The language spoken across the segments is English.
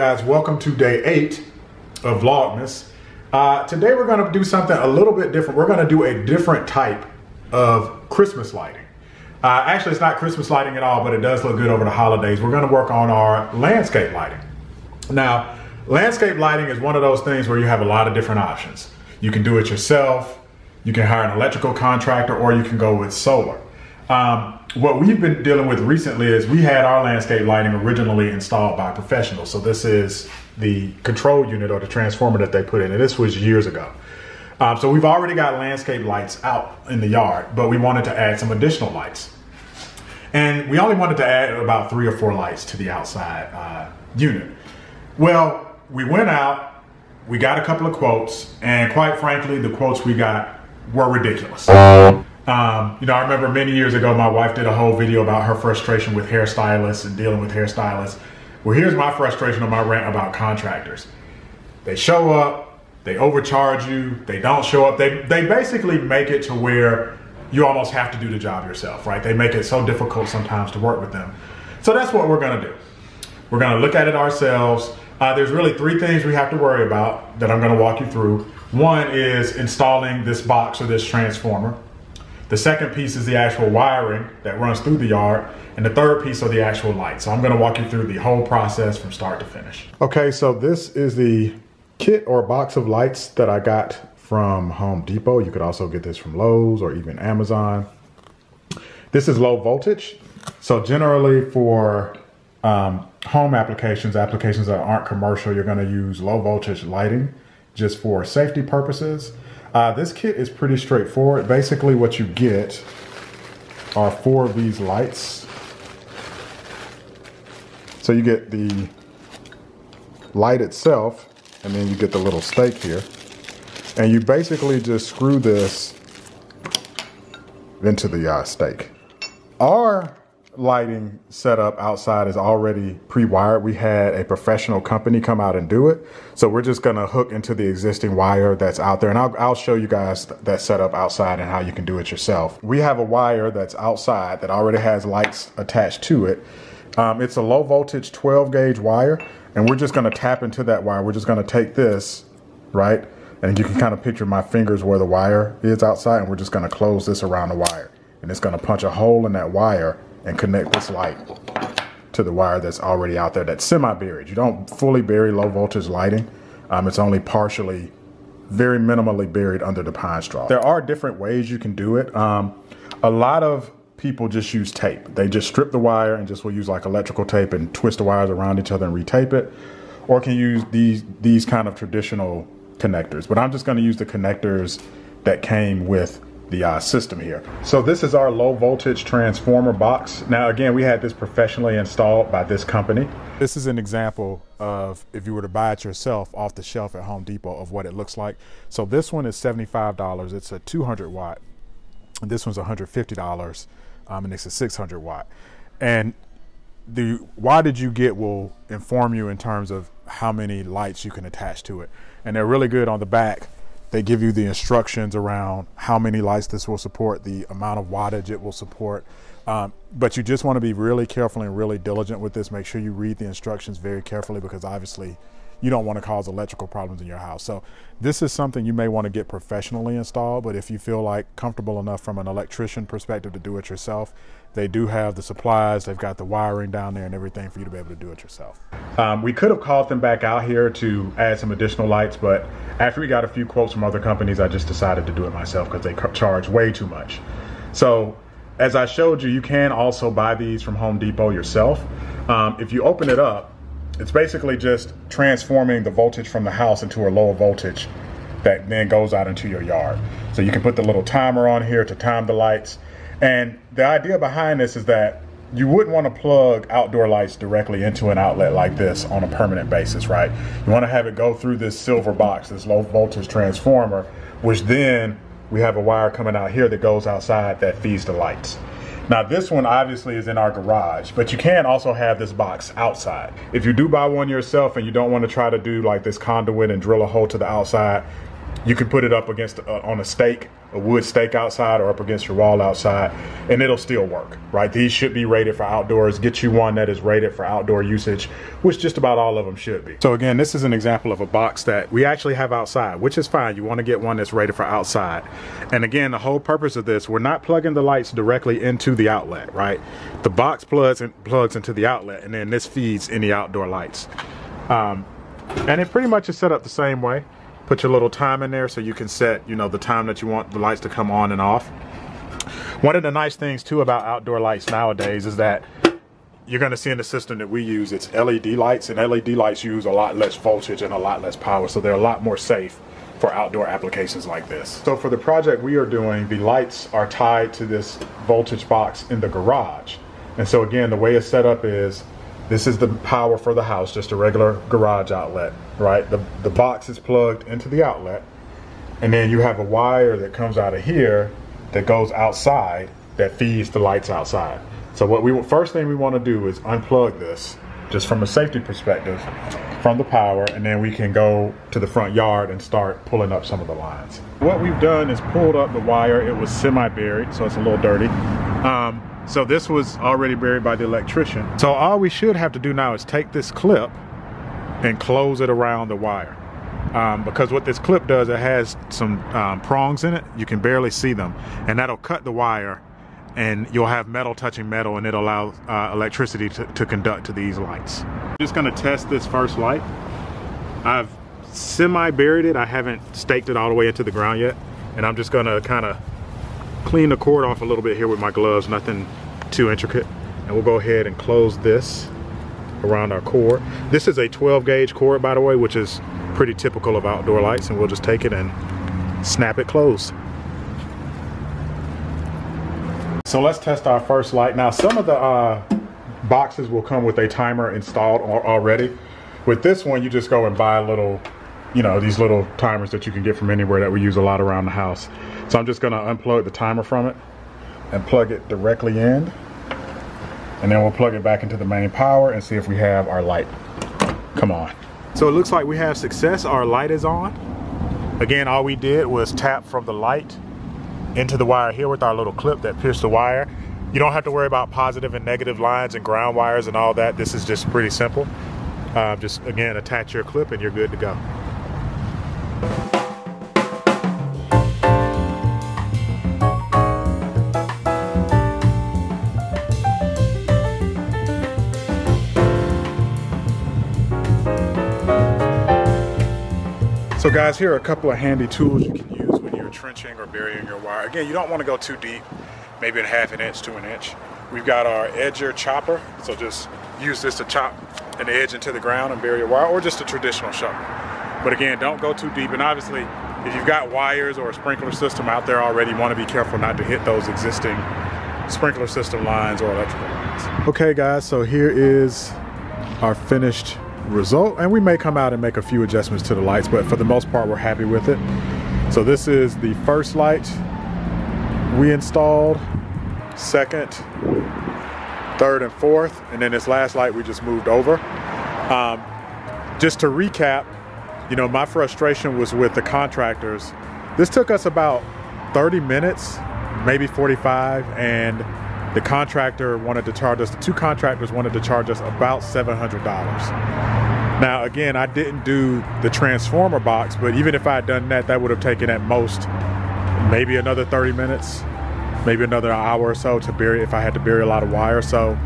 guys, welcome to day 8 of Vlogmas. Today we're going to do something a little bit different. We're going to do a different type of Christmas lighting. Actually, it's not Christmas lighting at all, but it does look good over the holidays. We're going to work on our landscape lighting. Now, landscape lighting is one of those things where you have a lot of different options. You can do it yourself, you can hire an electrical contractor, or you can go with solar. What we've been dealing with recently is we had our landscape lighting originally installed by professionals. So this is the control unit or the transformer that they put in, and this was years ago. So we've already got landscape lights out in the yard, but we wanted to add some additional lights. And we only wanted to add about 3 or 4 lights to the outside unit. Well, we went out, we got a couple of quotes, and quite frankly, the quotes we got were ridiculous. I remember many years ago, my wife did a whole video about her frustration with hairstylists and dealing with hairstylists. Well, here's my frustration on my rant about contractors. They show up, they overcharge you, they don't show up. They basically make it to where you almost have to do the job yourself, right? They make it so difficult sometimes to work with them. So that's what we're gonna do. We're gonna look at it ourselves. There's really 3 things we have to worry about that I'm gonna walk you through. One is installing this box or this transformer. The second piece is the actual wiring that runs through the yard. And the third piece are the actual lights. So I'm gonna walk you through the whole process from start to finish. Okay, so this is the kit or box of lights that I got from Home Depot. You could also get this from Lowe's or even Amazon. This is low voltage. So generally for home applications that aren't commercial, you're gonna use low voltage lighting just for safety purposes. This kit is pretty straightforward. Basically what you get are 4 of these lights. So you get the light itself, and then you get the little stake here. And you basically just screw this into the stake. Our lighting setup outside is already pre-wired. We had a professional company come out and do it. So we're just gonna hook into the existing wire that's out there. And I'll show you guys that setup outside and how you can do it yourself. We have a wire that's outside that already has lights attached to it. It's a low voltage 12 gauge wire, and we're just gonna tap into that wire. We're just gonna take this, right? And you can kind of picture my fingers where the wire is outside, and we're just gonna close this around the wire. And it's gonna punch a hole in that wire and connect this light to the wire that's already out there that's semi-buried. You don't fully bury low voltage lighting. It's only partially, very minimally buried under the pine straw. There are different ways you can do it. A lot of people just use tape. They just strip the wire and just will use like electrical tape and twist the wires around each other and retape it, or can use these kind of traditional connectors. But I'm just gonna use the connectors that came with the system here. So this is our low voltage transformer box. Now again, we had this professionally installed by this company. This is an example of if you were to buy it yourself off the shelf at Home Depot of what it looks like. So this one is $75. It's a 200 watt. And this one's $150 and it's a 600 watt. And the wattage you get will inform you in terms of how many lights you can attach to it. And they're really good on the back. They give you the instructions around how many lights this will support, the amount of wattage it will support. But you just want to be really careful and really diligent with this. Make sure you read the instructions very carefully, because obviously you don't want to cause electrical problems in your house. So this is something you may want to get professionally installed, but if you feel like comfortable enough from an electrician perspective to do it yourself, they do have the supplies, they've got the wiring down there and everything for you to be able to do it yourself. We could have called them back out here to add some additional lights, but after we got a few quotes from other companies, I just decided to do it myself because they charge way too much. So as I showed you, you can also buy these from Home Depot yourself. If you open it up, it's basically just transforming the voltage from the house into a lower voltage that then goes out into your yard. So you can put the little timer on here to time the lights. And the idea behind this is that you wouldn't want to plug outdoor lights directly into an outlet like this on a permanent basis, right? You want to have it go through this silver box, this low voltage transformer, which then we have a wire coming out here that goes outside that feeds the lights. Now this one obviously is in our garage, but you can also have this box outside. If you do buy one yourself and you don't want to try to do like this conduit and drill a hole to the outside, You can put it up against on a stake, a wood stake outside, or up against your wall outside, and it'll still work, right? These should be rated for outdoors. Get you one that is rated for outdoor usage, which just about all of them should be. So again, this is an example of a box that we actually have outside, which is fine. You want to get one that's rated for outside. And again, the whole purpose of this, we're not plugging the lights directly into the outlet, right? The box plugs into the outlet, and then this feeds any outdoor lights. And it pretty much is set up the same way. Put your little time in there so you can set, you know, the time that you want the lights to come on and off. One of the nice things too about outdoor lights nowadays is that you're going to see in the system that we use, it's LED lights, and LED lights use a lot less voltage and a lot less power, so they're a lot more safe for outdoor applications like this. So for the project we are doing, the lights are tied to this voltage box in the garage. And so again, the way it's set up is, this is the power for the house, just a regular garage outlet, right? The box is plugged into the outlet, and then you have a wire that comes out of here that goes outside that feeds the lights outside. So what first thing we want to do is unplug this, just from a safety perspective, from the power, and then we can go to the front yard and start pulling up some of the lines. What we've done is pulled up the wire. It was semi-buried, so it's a little dirty. So this was already buried by the electrician. So all we should have to do now is take this clip and close it around the wire. Because what this clip does, it has some prongs in it. You can barely see them, and that'll cut the wire, and you'll have metal touching metal, and it'll allow electricity to conduct to these lights. I'm just gonna test this first light. I've semi-buried it. I haven't staked it all the way into the ground yet, and I'm just gonna kind of clean the cord off a little bit here with my gloves, nothing too intricate. And we'll go ahead and close this around our cord. This is a 12 gauge cord, by the way, which is pretty typical of outdoor lights, and we'll just take it and snap it closed. So let's test our first light. Now, some of the boxes will come with a timer installed already. With this one, you just go and buy a little, you know, these little timers that you can get from anywhere that we use a lot around the house. So I'm just gonna unplug the timer from it and plug it directly in. And then we'll plug it back into the main power and see if we have our light come on. So it looks like we have success. Our light is on. Again, all we did was tap from the light into the wire here with our little clip that pierced the wire. You don't have to worry about positive and negative lines and ground wires and all that. This is just pretty simple. Just again, attach your clip and you're good to go. So guys, here are a couple of handy tools you can use when you're trenching or burying your wire. Again, you don't want to go too deep, maybe in 1/2 inch to 1 inch. We've got our edger chopper, so just use this to chop an edge into the ground and bury your wire, or just a traditional shovel. But again, don't go too deep, and obviously, if you've got wires or a sprinkler system out there already, you want to be careful not to hit those existing sprinkler system lines or electrical lines. Okay guys, so here is our finished result, and we may come out and make a few adjustments to the lights, but for the most part we're happy with it. So this is the first light we installed, second, third, and fourth, and then this last light we just moved over. Just to recap, you know, my frustration was with the contractors. This took us about 30 minutes, maybe 45, and the contractor wanted to charge us, the two contractors wanted to charge us about $700. Now again, I didn't do the transformer box, but even if I had done that, that would have taken at most maybe another 30 minutes, maybe another hour or so to bury, if I had to bury a lot of wire. So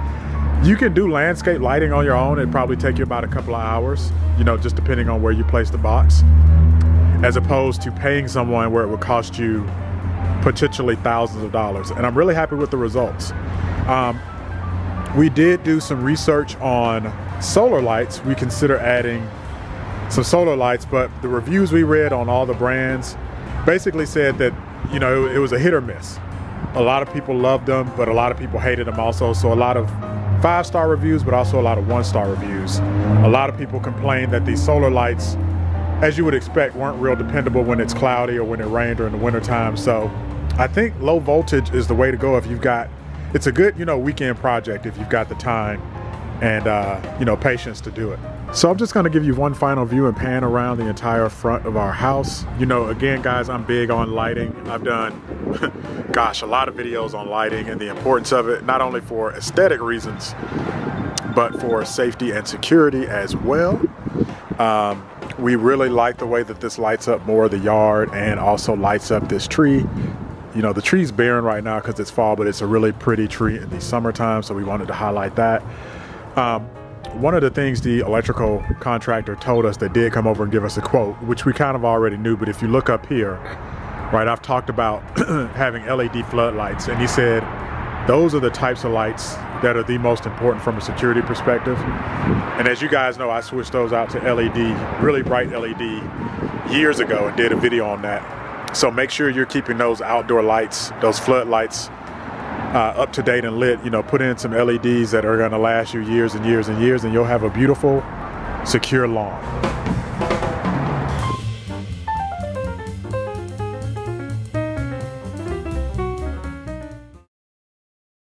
you can do landscape lighting on your own. It'd probably take you about a couple of hours, you know, just depending on where you place the box, as opposed to paying someone where it would cost you potentially thousands of dollars. And I'm really happy with the results. We did do some research on solar lights. We consider adding some solar lights, but the reviews we read on all the brands basically said that, you know, it was a hit or miss. A lot of people loved them, but a lot of people hated them also. So a lot of 5-star reviews, but also a lot of 1-star reviews. A lot of people complained that these solar lights, as you would expect, weren't real dependable when it's cloudy or when it rained or in the wintertime. So I think low voltage is the way to go if you've got, it's a good, you know, weekend project if you've got the time and you know, patience to do it. So I'm just gonna give you one final view and pan around the entire front of our house. You know, again, guys, I'm big on lighting. I've done, gosh, a lot of videos on lighting and the importance of it, not only for aesthetic reasons, but for safety and security as well. We really like the way that this lights up more of the yard and also lights up this tree. You know, the tree's barren right now because it's fall, but it's a really pretty tree in the summertime, so we wanted to highlight that. One of the things the electrical contractor told us that did come over and give us a quote, which we kind of already knew, but if you look up here, right, I've talked about having LED floodlights, and he said those are the types of lights that are the most important from a security perspective. And as you guys know, I switched those out to LED, really bright LED, years ago and did a video on that. So make sure you're keeping those outdoor lights, those floodlights, up to date and lit. You know, put in some LEDs that are going to last you years and years and years, and you'll have a beautiful, secure lawn.